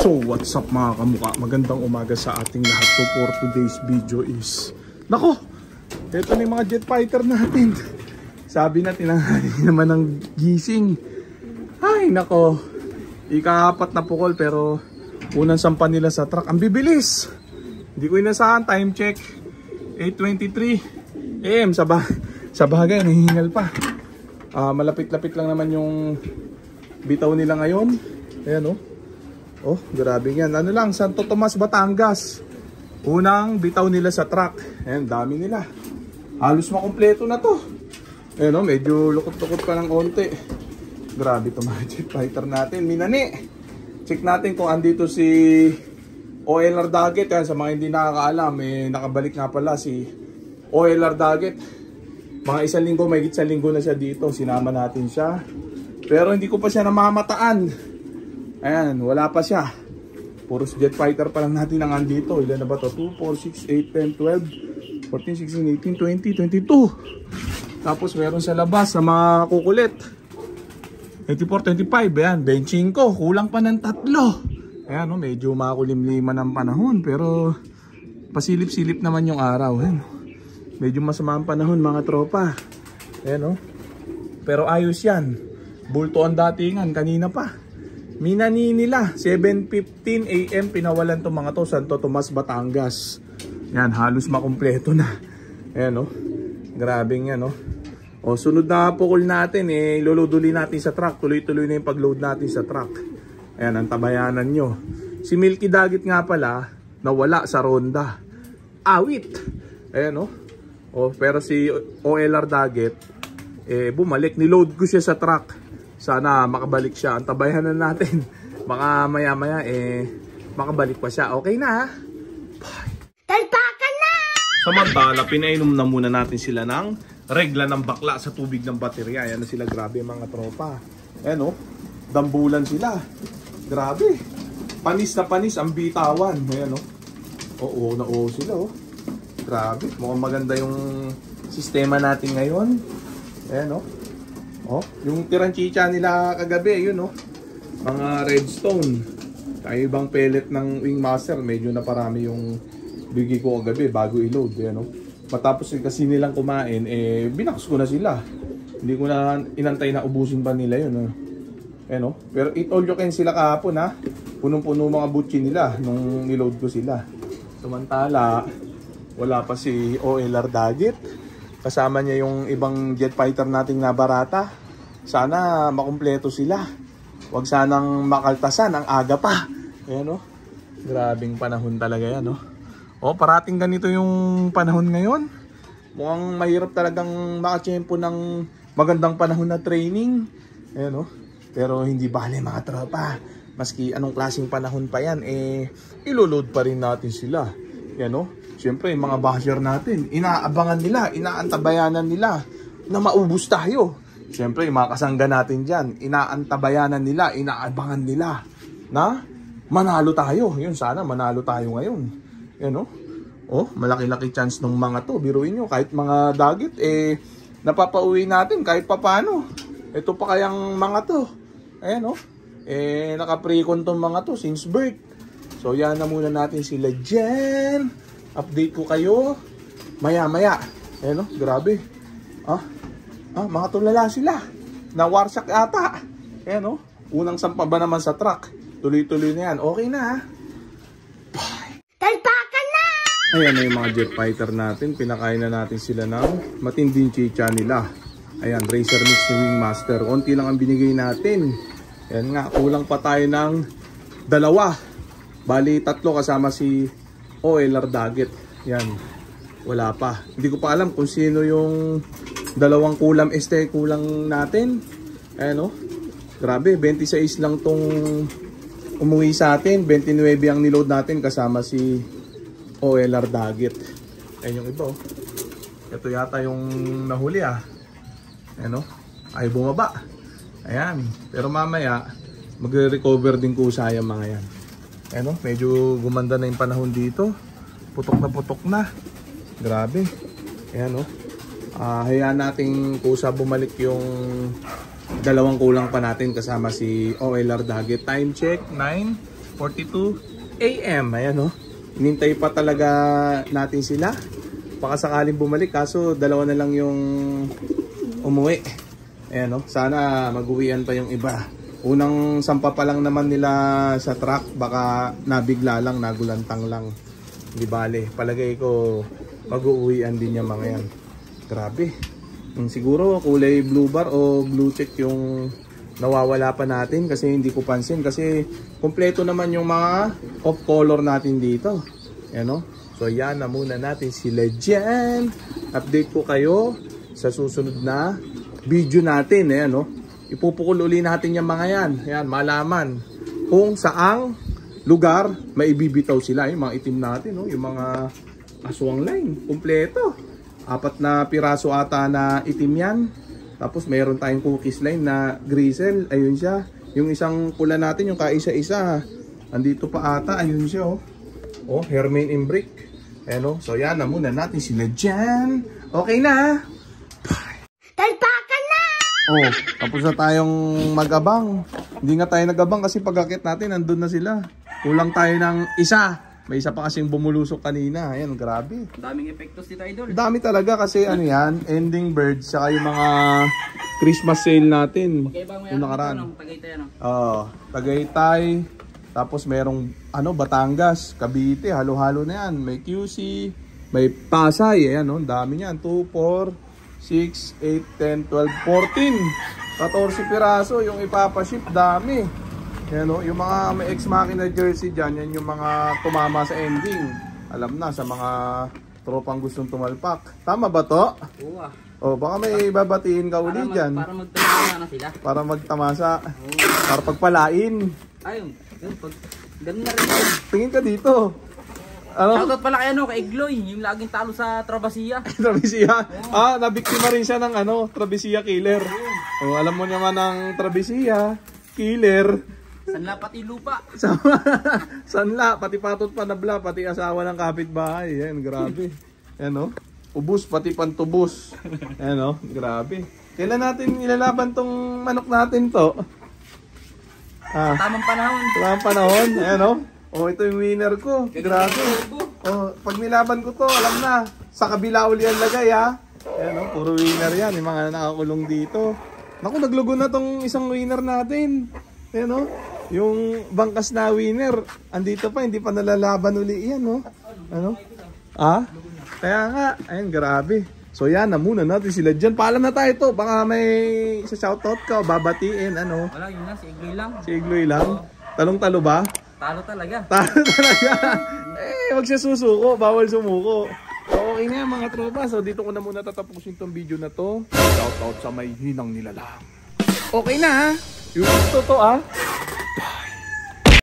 So what's up mga kamukha, magandang umaga sa ating lahat. So for today's video is, nako, ito na yung mga jet fighter natin. Sabi na tinanghali naman ng gising. Ay nako, ika-4 na pukol pero unang sampan nila sa truck. Ang bibilis, hindi ko inasahan. Time check 8:23 AM. Sa bagay nahihingal pa. Malapit-lapit lang naman yung bitaw nila ngayon. Ayan oh. Oh, grabe yan. Ano lang, Santo Tomas, Batangas. Unang bitaw nila sa truck. Ayan, dami nila. Halos makumpleto na to. Ayan o, medyo lukot-lukot pa ng konti. Grabe ito mga jet fighter natin. Minani. Check natin kung andito si OLR Daggett. Ayan, sa mga hindi nakakaalam, nakabalik nga pala si OLR Daggett. Mga isang linggo, may isang linggo na siya dito. Sinama natin siya. Pero hindi ko pa siya namamataan. Ayan, wala pa siya. Puro jet fighter pa lang natin ang andito. Ilan na ba to? 2, 4, 6, 8, 10, 12, 14, 16, 18, 20, 22. Tapos meron sa labas sa mga kukulit. 24, 25. Ayan, benching ko. Kulang pa ng 3. Ayan, no, medyo makulimliman ang panahon. Pero pasilip-silip naman yung araw. Ayan, medyo masama ang panahon mga tropa. Ayan, no. Pero ayos yan. Bulto ang datingan kanina pa. Minani nila, 7:15 AM pinawalan to mga to, Santo Tomas, Batangas. Yan, halos makumpleto na. Ayan o, grabing yan o. O, sunod na pukol natin, iluluduli natin sa truck. Tuloy-tuloy na yung pag-load natin sa truck. Ayan, ang tabayanan nyo. Si Milky Daggett nga pala, nawala sa ronda. Awit! Ayan o. O, pero si OLR Daggett, bumalik, niload ko siya sa truck. Sana makabalik siya. Ang tabayanan natin. Baka maya-maya makabalik pa siya. Okay na ha? Bye! Talpakan na! Samantala, pinainom na muna natin sila ng regla ng bakla sa tubig ng baterya. Ayan na sila, grabe mga tropa. Ayan o, dambulan sila. Grabe. Panis na panis ang bitawan. Ayan o. Oo na oo sila o. Grabe. Mukhang maganda yung sistema natin ngayon. Ayan o. Oh, yung tiranchicha nila kagabi, yun oh. Mga redstone. Tayo ibang pellet ng Wingmaster, medyo na parami yung bigay ko kagabi bago i-load, yan oh. Matapos kasi nilang kumain, binaks ko na sila. Hindi ko na inantay na ubusin pa nila yun oh. Yan oh. Pero eat all you can sila kahapon ha. Punong-puno mga butchi nila nung niload ko sila. Samantala, wala pa si OLR Daggett. Kasama niya yung ibang jet fighter nating nabarata. Sana makumpleto sila. Huwag sanang makaltasan ang aga pa. Ayan o. Grabing panahon talaga yan o. O, parating ganito yung panahon ngayon. Mukhang mahirap talagang makachempo ng magandang panahon na training. Ayan o. Pero hindi bale mga tropa. Maski anong klaseng panahon pa yan, iloload pa rin natin sila. Ayan o. Siyempre, mga basher natin, inaabangan nila, inaantabayanan nila na maubos tayo. Siyempre, mga kasangga natin dyan, inaantabayanan nila, inaabangan nila na manalo tayo. Yun, sana manalo tayo ngayon. Yan o. Oh, malaki-laki chance ng mga to. Biruin nyo, kahit mga Daggett, napapauwi natin kahit papano. Ito pa kayang mga to. Ayan o. Naka-precon tong mga to since birth. So, yan na muna natin sila dyan. Update ko kayo maya-maya. Ayan o, grabe. Mga tulala sila. Nawarsak ata. Ayan o, unang sampa ba naman sa truck. Tuloy-tuloy na yan. Okay na ha. Bye! Talpakan na! Ayan na yung mga jet fighter natin. Pinakain na natin sila ng matinding chicha nila. Ayan, Racer Mix ni Wingmaster. Konti lang ang binigay natin. Ayan nga, kulang pa tayo ng 2. Bali, 3 kasama si OLR Daggett. Yan. Wala pa. Hindi ko pa alam kung sino yung dalawang kulam kulang natin. Ayan o. Grabe. 26 lang tong umuwi sa atin. 29 ang niload natin kasama si OLR Daggett. Ayan yung iba o. Ito yata yung nahuli ah. Ayan o. Ay bumaba. Ayan. Pero mamaya magre-recover din kusa yung mga yan. Ayan o, medyo gumanda na yung panahon dito. Putok na. Grabe. Ayan o. Hayaan natin kusa bumalik yung dalawang kulang pa natin kasama si OLR Daggett. Time check, 42 AM. Ayan o. Inintay pa talaga natin sila. Baka sakaling bumalik. Kaso dalawa na lang yung umuwi. Ayan o. Sana mag-uwian pa yung iba. Unang sampa pa lang naman nila sa truck. Baka nabigla lang, nagulantang lang. Di bale. Palagay ko mag-uwian din yung mga yan. Grabe. Siguro kulay blue bar o blue check yung nawawala pa natin kasi hindi ko pansin kasi kompleto naman yung mga off color natin dito. Ayan o. So yan na muna natin sila dyan. Update ko kayo sa susunod na video natin. Ayan o. Ipupukul uli natin yung mga yan. Ayan, malaman kung saang lugar maibibitaw sila. Yung mga itim natin, no? Yung mga aswang line, kompleto. 4 na piraso ata na itim yan. Tapos mayroon tayong cookies line na grisel. Ayun siya. Yung isang pula natin, yung kaisa-isa. Andito pa ata. Ayun siya, oh. Oh, Hermain in brick. Ayan, oh. So yan na muna natin sila dyan. Okay na. Bye. Talpakan na! Oh, tapos na tayong mag-abang. Hindi nga tayo nag-abang kasi pag-akit natin, nandun na sila. Kulang tayo ng isa. May isa pa kasing bumulusok kanina. Ayan, grabe. Daming epektos dito, idol. Dami talaga kasi ano yan, ending birds, saka yung mga Christmas sale natin. Yung nakaraan. Tagaytay, ano? Tagaytay. Tapos merong Batangas, Cavite, halo-halo na yan. May QC, may Pasay. Ayan, no? Dami yan. 2, 4, 6, 8, 10, 12, 14. 14 piraso yung ipapaship. Dami. Yan, no? Yung mga may ex-machina jersey dyan, yan yung mga tumama sa ending. Alam na, sa mga tropang gustong tumalpak. Tama ba to? Oo. O, baka may babatiin ka uli dyan. Para magtamasa na sila. Para magtamasa. Para pagpalain. Ayun. Ganun na rin. Tingin ka dito. Shoutout pala kay kay Igloy, yung laging talo sa Travessia. Travessia. Nabiktima rin siya ng Travessia killer. O, alam mo naman ng Travessia killer. Sanla pati lupa. Sanla, pati patot pa nabla, pati asawa ng kapitbahay. Yan, grabe. Yan, no? Ubus, pati pantubos. Yan, no? Grabe. Kailan natin ilalaban tong manok natin to? Tamang panahon. Tamang panahon. Yan, no? Oh, ito yung winner ko. Grabe. Oh, pag nilaban ko to, alam na. Sa kabila uli ang lagay, ha? Yan, no? Puro winner yan. Yung mga nakakulong dito. Naku, naglugo na tong isang winner natin. Yan, no? Yung bangkas na winner, andito pa, hindi pa nalalaban uli yan, no? Ano? Kaya nga, ayun, grabe. So yan, na muna natin sila dyan. Paalam na tayo to, baka may sa shoutout ka o babatiin, ano? Wala, yun na, si Igloy lang. Si Igloy lang? Talong-talo ba? Talo talaga. Talo talaga. Wag siya susuko, bawal sumuko. So okay na yan, mga tropa. So dito ko na muna tatapusin tong video na to. Shoutout sa may hinang nilalang. Okay na, ha? Yung gusto to,